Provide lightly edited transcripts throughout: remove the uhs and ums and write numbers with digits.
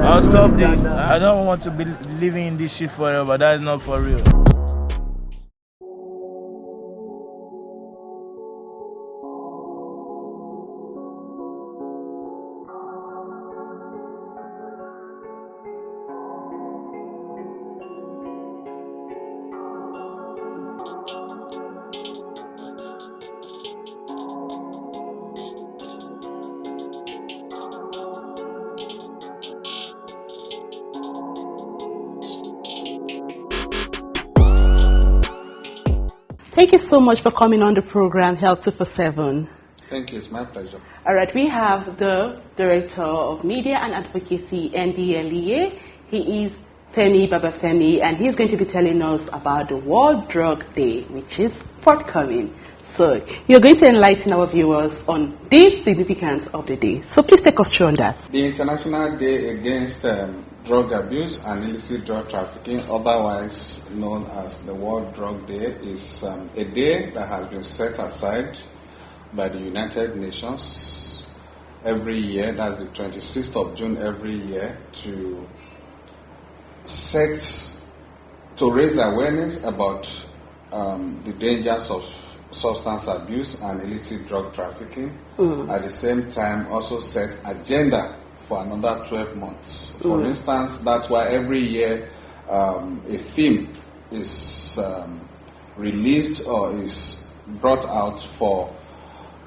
I'll stop this. I don't want to be living in this shit forever. That is not for real. Thank you so much for coming on the program, Health 247. Thank you, it's my pleasure. All right, we have the Director of Media and Advocacy, NDLEA. He is Femi Babafemi, and he's going to be telling us about the World Drug Day, which is forthcoming. So you're going to enlighten our viewers on the significance of the day. So please take us through on that. The International Day Against Drug Abuse and Illicit Drug Trafficking, otherwise known as the World Drug Day, is a day that has been set aside by the United Nations every year. That's the 26th of June every year, to raise awareness about the dangers of substance abuse and illicit drug trafficking. At the same time, also set agenda for another 12 months. For instance, that's why every year a theme is released or is brought out for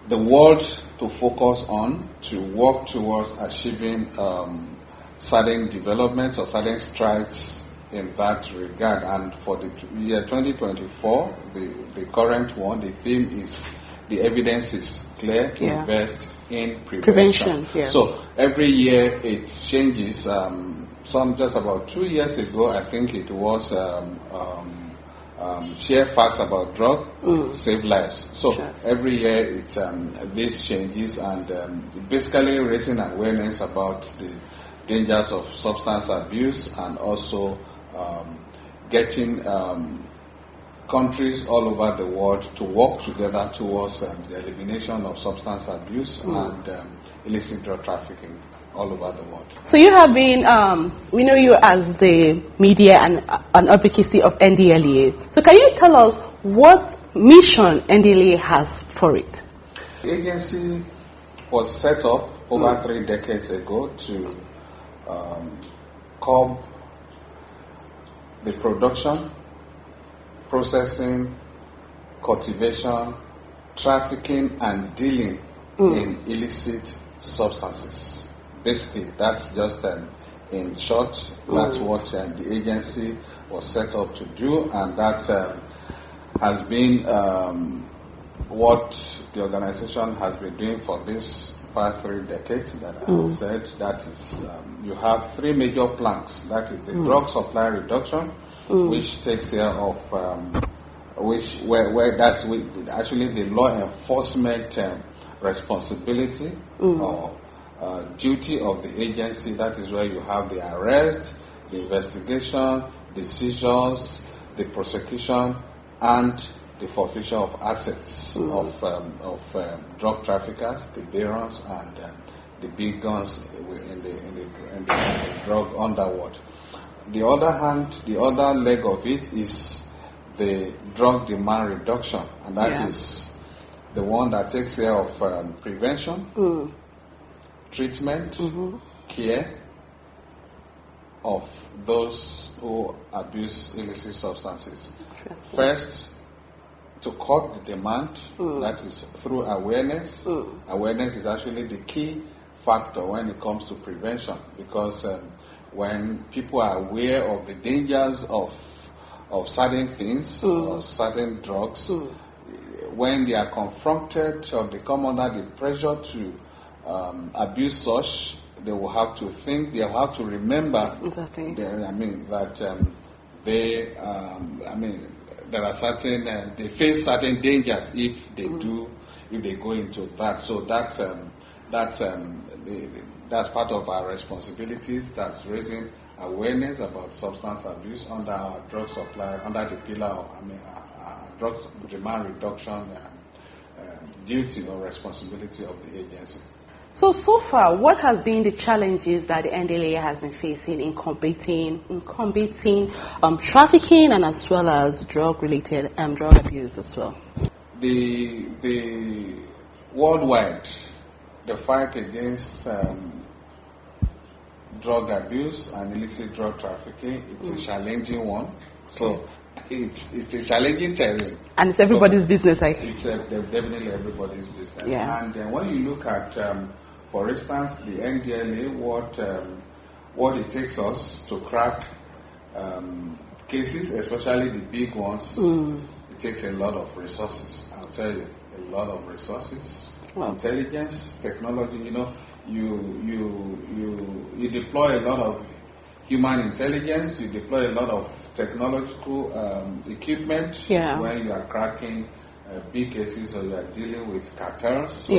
the world to focus on, to work towards achieving certain developments or certain strides in that regard. And for the year 2024, the current one, the theme is the evidence is clear, invest in prevention. So every year it changes. Just about 2 years ago, I think it was share facts about drug, save lives. So every year this changes, and basically raising awareness about the dangers of substance abuse, and also getting countries all over the world to work together towards the elimination of substance abuse and illicit drug trafficking all over the world. So you have been, we know you as the media and advocacy of NDLEA. So can you tell us what mission NDLEA has for it? The agency was set up over 3 decades ago to curb the production, processing, cultivation, trafficking, and dealing in illicit substances. Basically, that's just in short, that's what the agency was set up to do, and that has been what the organization has been doing for this past 3 decades that I said. That is, you have 3 major planks. That is the drug supply reduction, which takes care of actually the law enforcement responsibility or duty of the agency. That is where you have the arrest, the investigation, the seizures, the prosecution, and the forfeiture of assets of drug traffickers, the barons, and the big guns in the drug underworld. The other hand, the other leg of it is the drug demand reduction, and that is the one that takes care of prevention, treatment, care of those who abuse illicit substances. First, to cut the demand, that is through awareness. Awareness is actually the key factor when it comes to prevention, because when people are aware of the dangers of certain things or certain drugs, when they are confronted or they come under the pressure to abuse such, they will have to think, they will have to remember there are certain, they face certain dangers if they go into that. So that's part of our responsibilities. That's raising awareness about substance abuse under our drug supply, under the pillar of drugs demand reduction duty or responsibility of the agency. So far, what has been the challenges that the NDLEA has been facing in combating trafficking and as well as drug-related drug abuse as well? The worldwide, the fight against drug abuse and illicit drug trafficking, it's a challenging one. So it's a challenging terrain. And it's everybody's business, I think. It's definitely everybody's business. Yeah. And when you look at, for instance, the NDLEA, what it takes us to crack cases, especially the big ones, it takes a lot of resources. I'll tell you, a lot of resources. Wow. Intelligence, technology. You deploy a lot of human intelligence. You deploy a lot of technological equipment when you are cracking big cases or you are dealing with cartels. So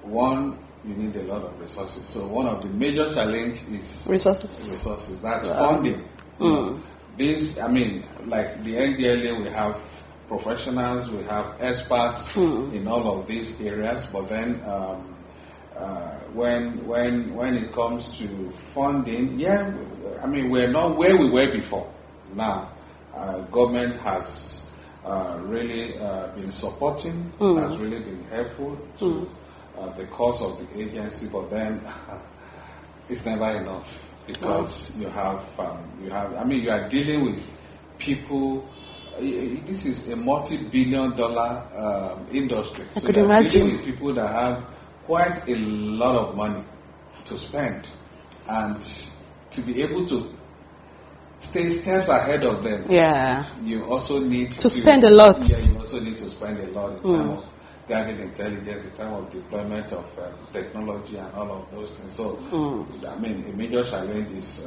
one, you need a lot of resources. So one of the major challenges is resources. That's funding. This, like the NDLEA, we have professionals, we have experts in all of these areas, but then when it comes to funding, we're not where we were before. Now, government has really been supporting, has really been helpful to the cause of the agency, but then it's never enough because you are dealing with people. This is a multi-billion-dollar industry. So you are dealing with people that have quite a lot of money to spend, and to be able to stay steps ahead of them. You also need to spend a lot. You also need to spend a lot in terms of gathering intelligence, in terms of deployment of technology and all of those things. So, a major challenge is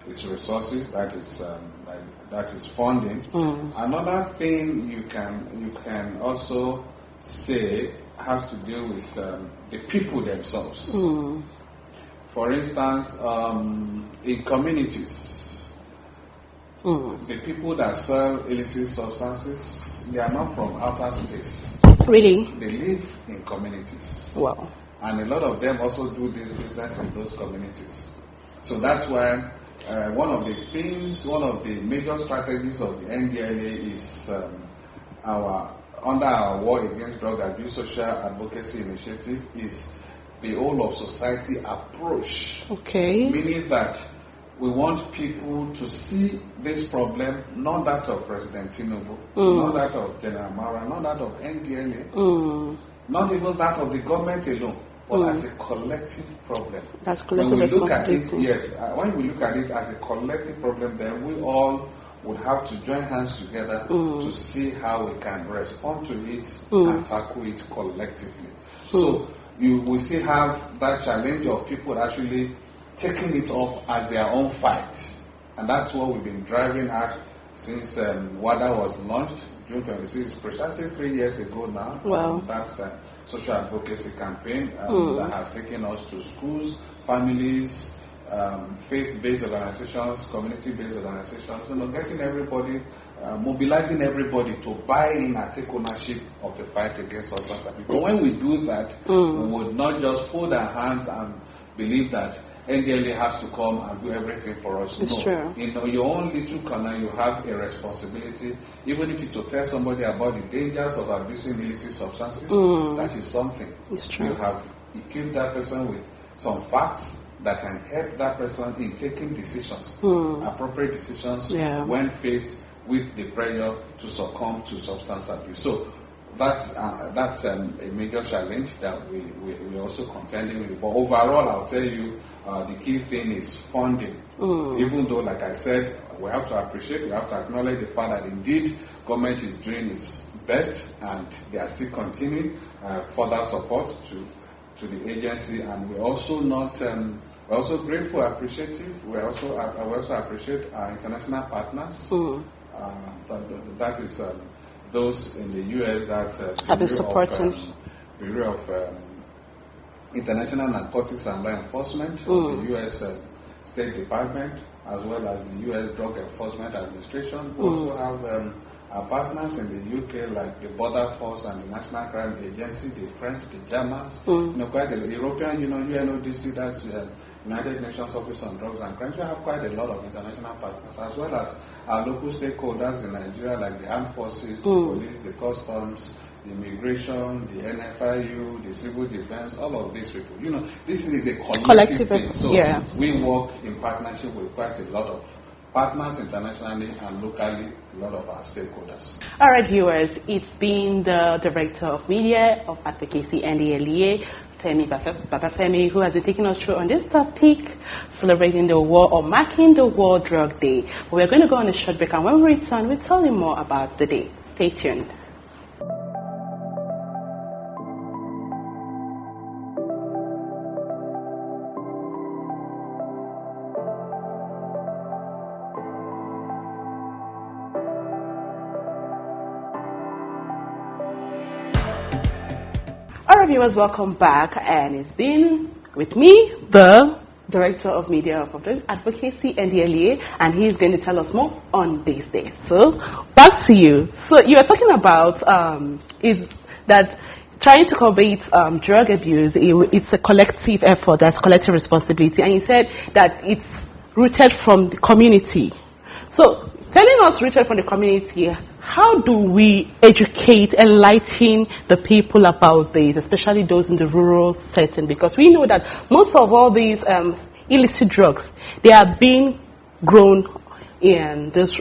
it's resources. That is funding. Another thing you can also say has to do with the people themselves. For instance, in communities, the people that sell illicit substances, they are not from outer space. Really? They live in communities. Wow. And a lot of them also do this business in those communities. So that's why one of the major strategies of the NDLEA is under our War Against Drug Abuse Social Advocacy Initiative is the whole of society approach. Okay. Meaning that we want people to see this problem, not that of President Tinubu, not that of General Mara, not that of NDLEA, not even that of the government alone, but as a collective problem. That's collective responsibility. When we look at it as a collective problem, then we all would have to join hands together to see how we can respond to it and tackle it collectively. So we still have that challenge of people actually taking it up as their own fight. And that's what we've been driving at since WADA was launched, June 26, precisely 3 years ago now. Wow. That's a social advocacy campaign that has taken us to schools, families, faith-based organizations, community-based organizations, getting everybody, mobilizing everybody to buy in and take ownership of the fight against substance abuse. But when we do that, we would not just fold our hands and believe that NDLEA has to come and do everything for us. It's true. In your own little corner, you have a responsibility, even if it's to tell somebody about the dangers of abusing illicit substances. That is something. It's true. You have equipped that person with some facts that can help that person in taking decisions, appropriate decisions, when faced with the pressure to succumb to substance abuse. So that's a major challenge that we're also contending with. But overall, I'll tell you, the key thing is funding. Even though, like I said, we have to appreciate, we have to acknowledge the fact that indeed government is doing its best and they are still continuing further support to the agency, and we're also not. We're also grateful, appreciative. We also appreciate our international partners. That is those in the U.S. that have been supporting Bureau of International Narcotics and Law Enforcement, the U.S. State Department, as well as the U.S. Drug Enforcement Administration. We also have our partners in the UK, like the Border Force and the National Crime Agency, the French, the Germans, quite the European Union, UNODC, that's United Nations Office on Drugs and Crimes. We have quite a lot of international partners, as well as our local stakeholders in Nigeria, like the armed forces, the police, the customs, the immigration, the NFIU, the civil defense, all of these people. This is a collective thing. So we work in partnership with quite a lot of partners internationally and locally, a lot of our stakeholders. All right, viewers, it's been the Director of Media of Advocacy NDLEA, Femi Babafemi, who has been taking us through on this topic, celebrating the war or marking the World Drug Day. We're going to go on a short break, and when we return, we'll tell you more about the day. Stay tuned. Alright, viewers, welcome back, and it's been with me, the Director of Media of Advocacy NDLEA, and he's going to tell us more on this day. So, back to you. So, you were talking about is that trying to combat drug abuse, it's a collective effort, that's collective responsibility, and you said that it's rooted from the community. So, telling us rooted from the community, how do we educate, enlighten the people about this, especially those in the rural setting? Because we know that most of all these illicit drugs, they are being grown in these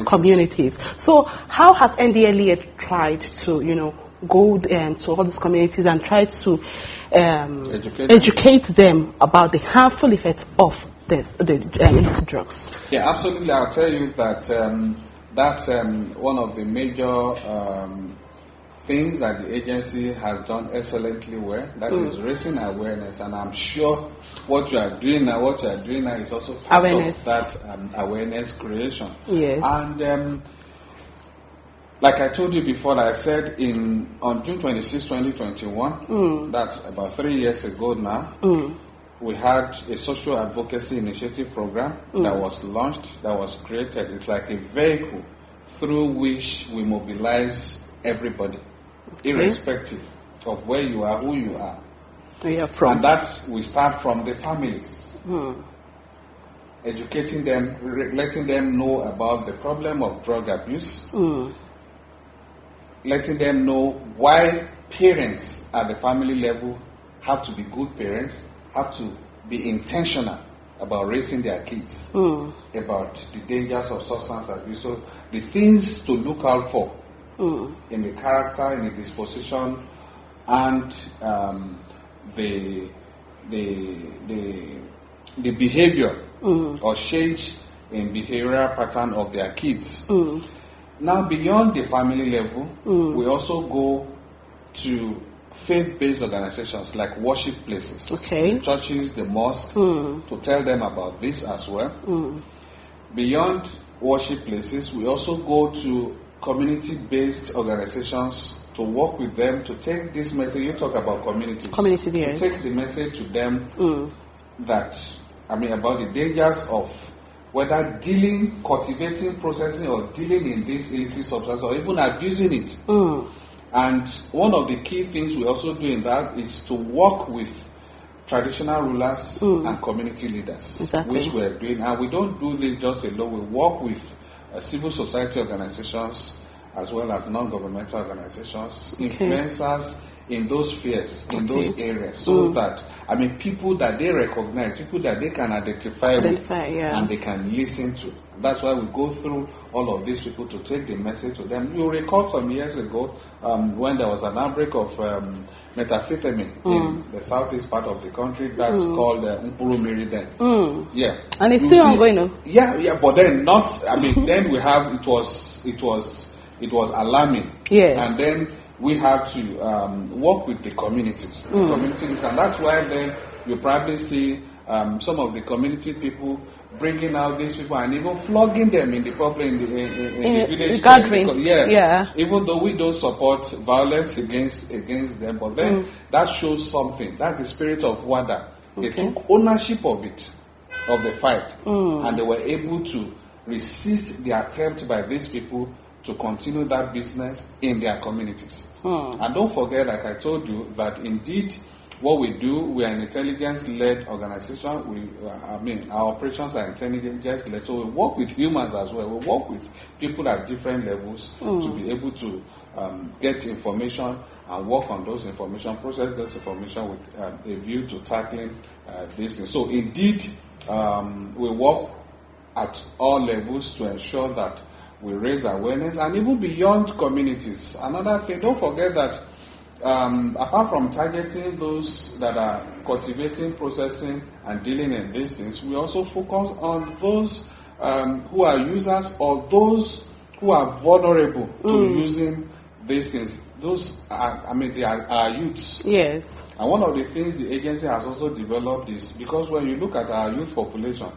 communities. So how has NDLEA tried to, go to all these communities and try to educate them about the harmful effects of the illicit drugs? Yeah, absolutely. I'll tell you that that's one of the major things that the agency has done excellently well. That is raising awareness, and I'm sure what you are doing now, is also part of that awareness creation. Yes. And like I told you before, I said on June 26, 2021, that's about 3 years ago now. We had a social advocacy initiative program that was launched, that was created. It's like a vehicle through which we mobilize everybody, irrespective of where you are, who you are. Where you're from. And we start from the families. Educating them, letting them know about the problem of drug abuse, letting them know why parents at the family level have to be good parents, have to be intentional about raising their kids, about the dangers of substance abuse. So the things to look out for in the character, in the disposition, and the behavior or change in behavioral pattern of their kids. Now, beyond the family level, we also go to faith-based organizations like worship places, the churches, the mosque, to tell them about this as well. Beyond worship places, we also go to community-based organizations to work with them to take this message. You talk about communities. Yes. To take the message to them about the dangers of whether cultivating, processing, or dealing in this illicit substance, or even abusing it. And one of the key things we also do in that is to work with traditional rulers and community leaders, which we are doing. And we don't do this just alone. We work with civil society organizations as well as non-governmental organizations, influencers in those spheres, in those areas, so that, people that they recognize, people that they can identify with, and they can listen to. That's why we go through all of these people to take the message to them. You recall some years ago when there was an outbreak of methamphetamine in the southeast part of the country that's called Mpurumiri then. Yeah. And it's still ongoing, no? Yeah, but then then we have, it was alarming. Yes. And then we have to work with the communities. And that's why then you probably see some of the community people bringing out these people and even flogging them in the public, in the village gathering. Even though we don't support violence against them, but then that shows something. That's the spirit of WADA. They took ownership of it, of the fight, and they were able to resist the attempt by these people to continue that business in their communities. And don't forget, like I told you, that indeed what we do, we are an intelligence-led organization. Our operations are intelligence-led, so we work with humans as well. We work with people at different levels to be able to get information and work on those information, process those information with a view to tackling these things. So indeed, we work at all levels to ensure that we raise awareness, and even beyond communities. Another thing, don't forget that apart from targeting those that are cultivating, processing, and dealing in these things, we also focus on those who are users or those who are vulnerable to using these things. Those are, they are youths. Yes. And one of the things the agency has also developed is, because when you look at our youth population,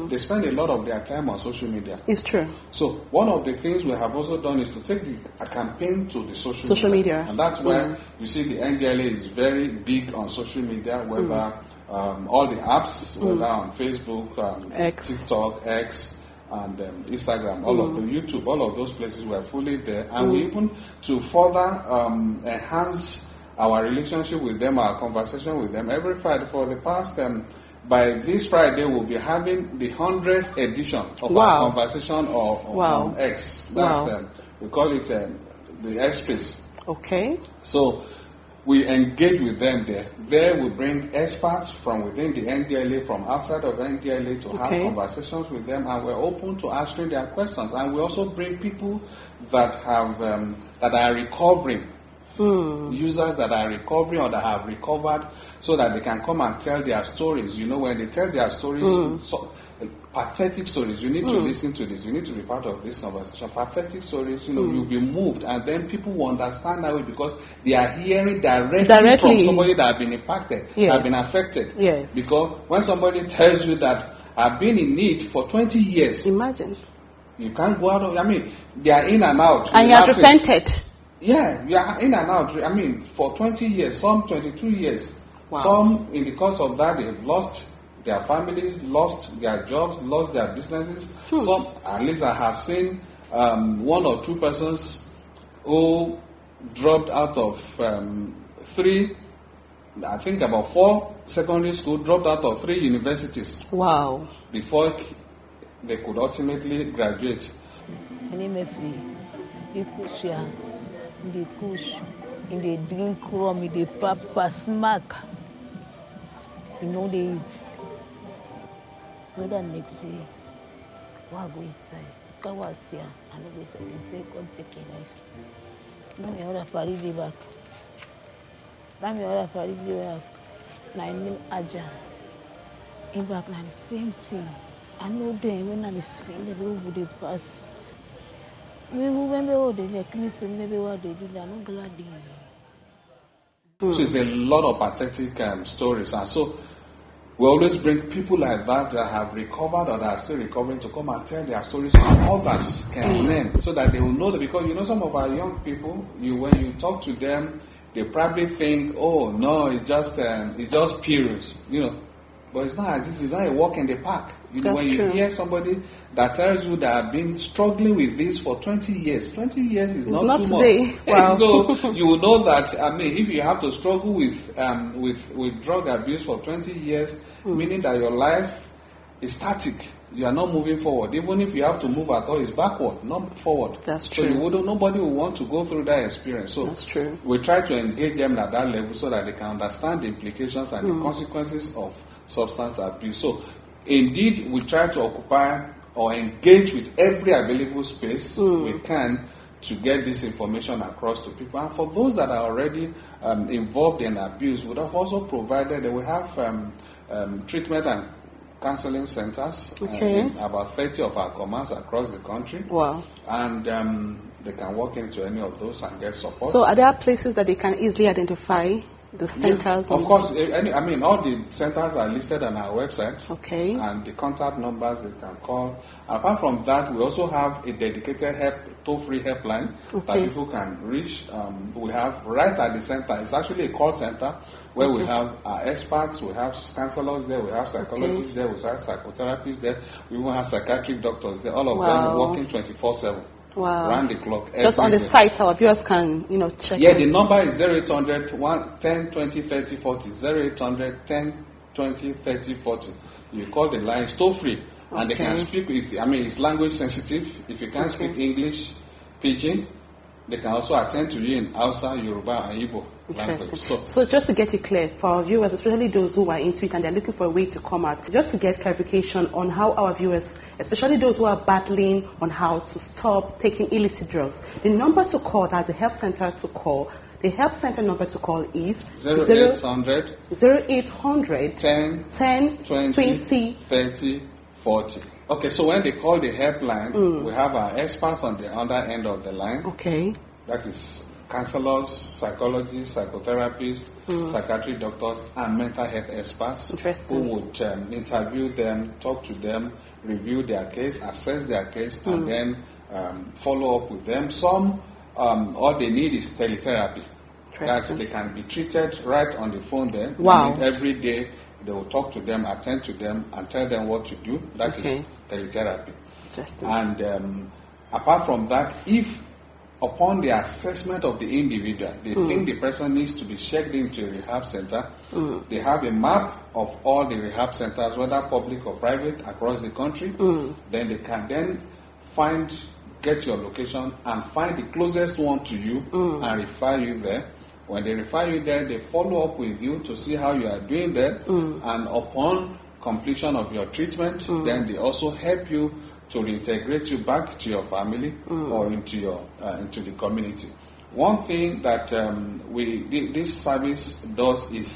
they spend a lot of their time on social media. It's true. So one of the things we have also done is to take a campaign to the social media. And that's why you see the NDLA is very big on social media, whether all the apps, whether on Facebook, TikTok, X, and Instagram, all of the YouTube, all of those places were fully there. And we even, to further enhance our relationship with them, our conversation with them, every Friday for the past, by this Friday, we'll be having the 100th edition of our conversation on X. That's, we call it the X Space. Okay. So we engage with them there. There we bring experts from within the NDLA, from outside of NDLA, to have conversations with them, and we're open to answering their questions. And we also bring people that have that are recovering. Users that are recovering or that have recovered, so that they can come and tell their stories. You know, when they tell their stories, pathetic stories, you need to listen to this, you need to be part of this conversation. Pathetic stories, you know, you'll be moved, and then people will understand that way because they are hearing directly from somebody that has been impacted, that has been affected. Yes. Because when somebody tells you that I've been in need for 20 years, imagine. You can't go out of, they are in and out. And you have repented. Yeah, you are in and out. For 20 years, some 22 years. Some, in the course of that, they've lost their families, lost their jobs, lost their businesses. Some, at least I have seen one or two persons who dropped out of about 4 secondary schools, dropped out of 3 universities. Wow. Before they could ultimately graduate. In the kush, in the drink rum, in the papa smack. You know they eat. No, that next day, what go inside? Kawasia, and go inside and take a life. No, me other party the back. Now me other party the back. 9 mil aja. In back, na the same thing. I know them when I the friend, they will pass. So it's a lot of pathetic stories, and so we always bring people like that have recovered or that are still recovering to come and tell their stories so others can learn, so that they will know that. Because some of our young people, when you talk to them, they probably think, oh no, it's just periods, but it's not as if it's not a walk in the park. When you hear somebody that tells you that I've been struggling with this for 20 years, 20 years is not too today. much. Wow. So you will know that, if you have to struggle with drug abuse for 20 years, meaning that your life is static. You are not moving forward. Even if you have to move at all, it's backward, not forward. That's true. So nobody will want to go through that experience. So that's true. We try to engage them at that level so that they can understand the implications and the consequences of substance abuse. So indeed, we try to occupy or engage with every available space we can to get this information across to people. And for those that are already involved in abuse, we have also provided that we have treatment and counseling centers in about 30 of our commands across the country. Wow. And they can walk into any of those and get support. So are there places that they can easily identify? The centers? Of course, all the centers are listed on our website. Okay. And the contact numbers they can call. Apart from that, we also have a dedicated toll-free helpline that people can reach. We have right at the center. It's actually a call center where we have our experts, we have counselors there, we have psychologists there, we have psychotherapists there, we even have psychiatric doctors there. All of them working 24/7. Wow. Round the clock. Just on the every day. site, our viewers can, check. Yeah, the number is 0800 10 20 30 40. 0800 10 20 30 40. You call the line, it's toll free. And they can speak, it's language sensitive. If you can't speak English, Pidgin, they can also attend to you in Hausa, Yoruba, and Igbo language. So just to get it clear, for our viewers, especially those who are into it and they're looking for a way to come out, just to get clarification on how our viewers, especially those who are battling on how to stop taking illicit drugs, the number to call, that's the help center to call. The help center number to call is 0800 0800 10 20 30 40. Okay, so when they call the helpline, we have our experts on the other end of the line. Okay. That is counselors, psychologists, psychotherapists, psychiatric doctors, and mental health experts who would interview them, talk to them, review their case, assess their case, and then follow up with them. Some, all they need is teletherapy. That they can be treated right on the phone there. Wow. Every day they will talk to them, attend to them, and tell them what to do. That is teletherapy. And apart from that, if upon the assessment of the individual, they think the person needs to be checked into a rehab center, they have a map of all the rehab centers, whether public or private, across the country. Then they can then get your location and find the closest one to you and refer you there. When they refer you there, they follow up with you to see how you are doing there. And upon completion of your treatment, then they also help you to reintegrate you back to your family or into the community. One thing that this service does is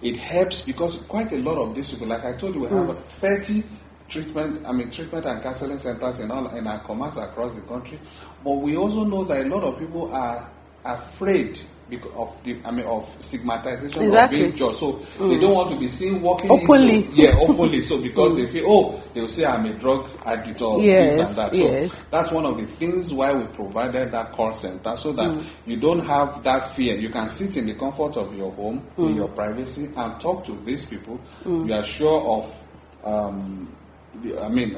it helps, because quite a lot of these people, like I told you, we have 30 treatment and counseling centers in our commands across the country. But we also know that a lot of people are afraid because of stigmatization of being judged. So they don't want to be seen walking openly. Openly. So because they feel, they will say I'm a drug addict or this and that. So that's one of the things why we provided that call center, so that you don't have that fear. You can sit in the comfort of your home, in your privacy, and talk to these people. You are sure of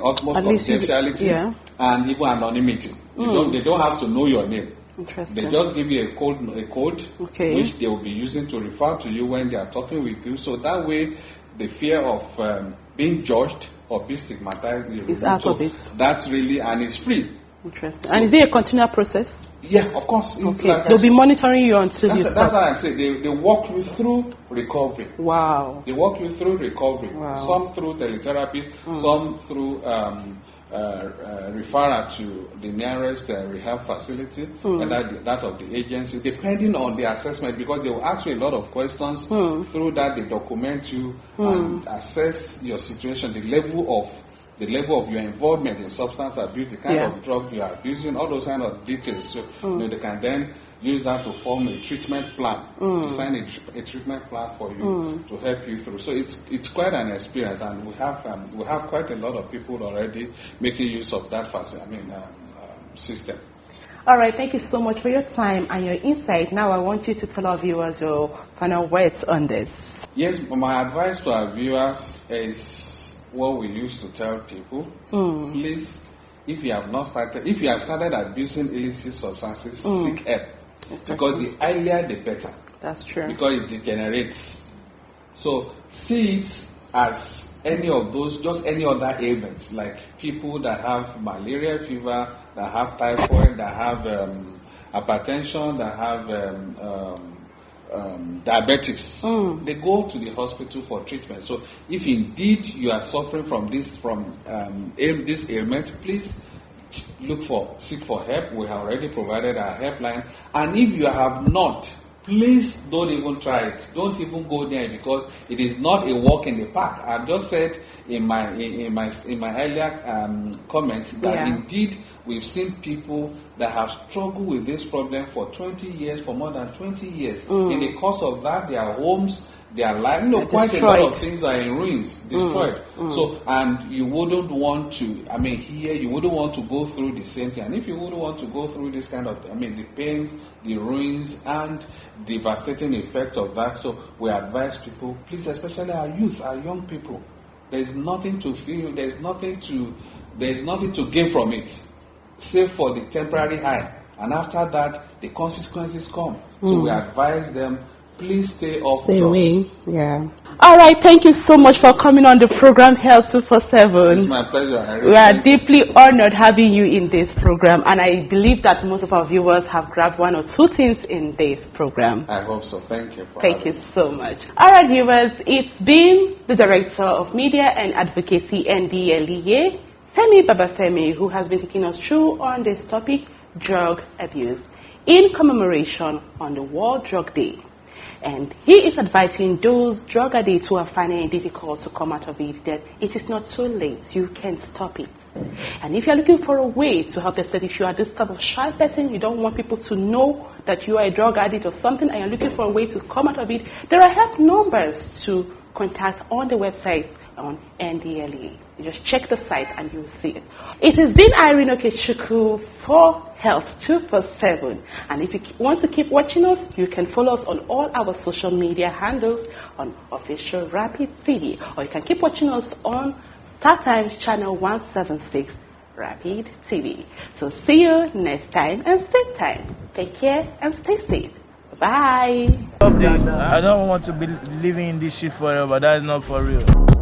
utmost confidentiality and even anonymity. They don't have to know your name. They just give you a code which they will be using to refer to you when they are talking with you. So that way, the fear of being judged or being stigmatized is out of it. That's really, and it's free. Interesting. And is it a continual process? Yeah, of course. Like they'll be monitoring you until you stop. That's why I say they walk you through recovery. Wow. They walk you through recovery. Wow. Some through teletherapy, some through referral to the nearest rehab facility, whether that of the agency, depending on the assessment, because they will ask you a lot of questions. Through that, they document you and assess your situation, the level of your involvement in substance abuse, the kind of drug you are abusing, all those kind of details. So they can then use that to form a treatment plan, design a treatment plan for you to help you through. So it's quite an experience, and we have quite a lot of people already making use of that system. All right, thank you so much for your time and your insight. Now I want you to tell our viewers your final words on this. Yes, my advice to our viewers is what we used to tell people. Please, if you have started abusing illicit substances, seek help. Because the earlier the better. That's true. Because it degenerates. So see it as any of those, just any other ailments, like people that have malaria fever, that have typhoid, that have hypertension, that have diabetes. They go to the hospital for treatment. So if indeed you are suffering from this ailment, please seek for help. We have already provided our helpline. And if you have not, please don't even try it. Don't even go there, because it is not a walk in the park. I've just said in my earlier comments that indeed we've seen people that have struggled with this problem for 20 years, for more than 20 years. In the course of that, their homes, their life, quite a lot of things are in ruins, destroyed. So, and you wouldn't want to, you wouldn't want to go through the same thing. And if you wouldn't want to go through this kind of, the pains, the ruins, and devastating effect of that, so we advise people, please, especially our youth, our young people, there's nothing to feel, there's nothing to gain from it. save for the temporary high, and after that, the consequences come. So we advise them, please stay off Stay drugs. away. Yeah. All right. Thank you so much for coming on the program Health 247. It's my pleasure. We are deeply honored having you in this program, and I believe that most of our viewers have grabbed one or two things in this program. I hope so. Thank you. Thank you so much. All right, viewers, it's been the Director of Media and Advocacy, NDLEA, Femi Babafemi, who has been taking us through on this topic, drug abuse, in commemoration on the World Drug Day. And he is advising those drug addicts who are finding it difficult to come out of it that it is not too late. You can stop it. And if you're looking for a way to help yourself, if you are this type of shy person, you don't want people to know that you are a drug addict or something, and you're looking for a way to come out of it, there are help numbers to contact on the website on NDLEA. You just check the site and you'll see it. It has been Irene Okechukwu for Health 247. And if you want to keep watching us, you can follow us on all our social media handles on Official Rapid TV. Or you can keep watching us on StarTimes channel 176 Rapid TV. So see you next time and same time. Take care and stay safe. Bye. I don't want to be living in this shit forever. That is not for real.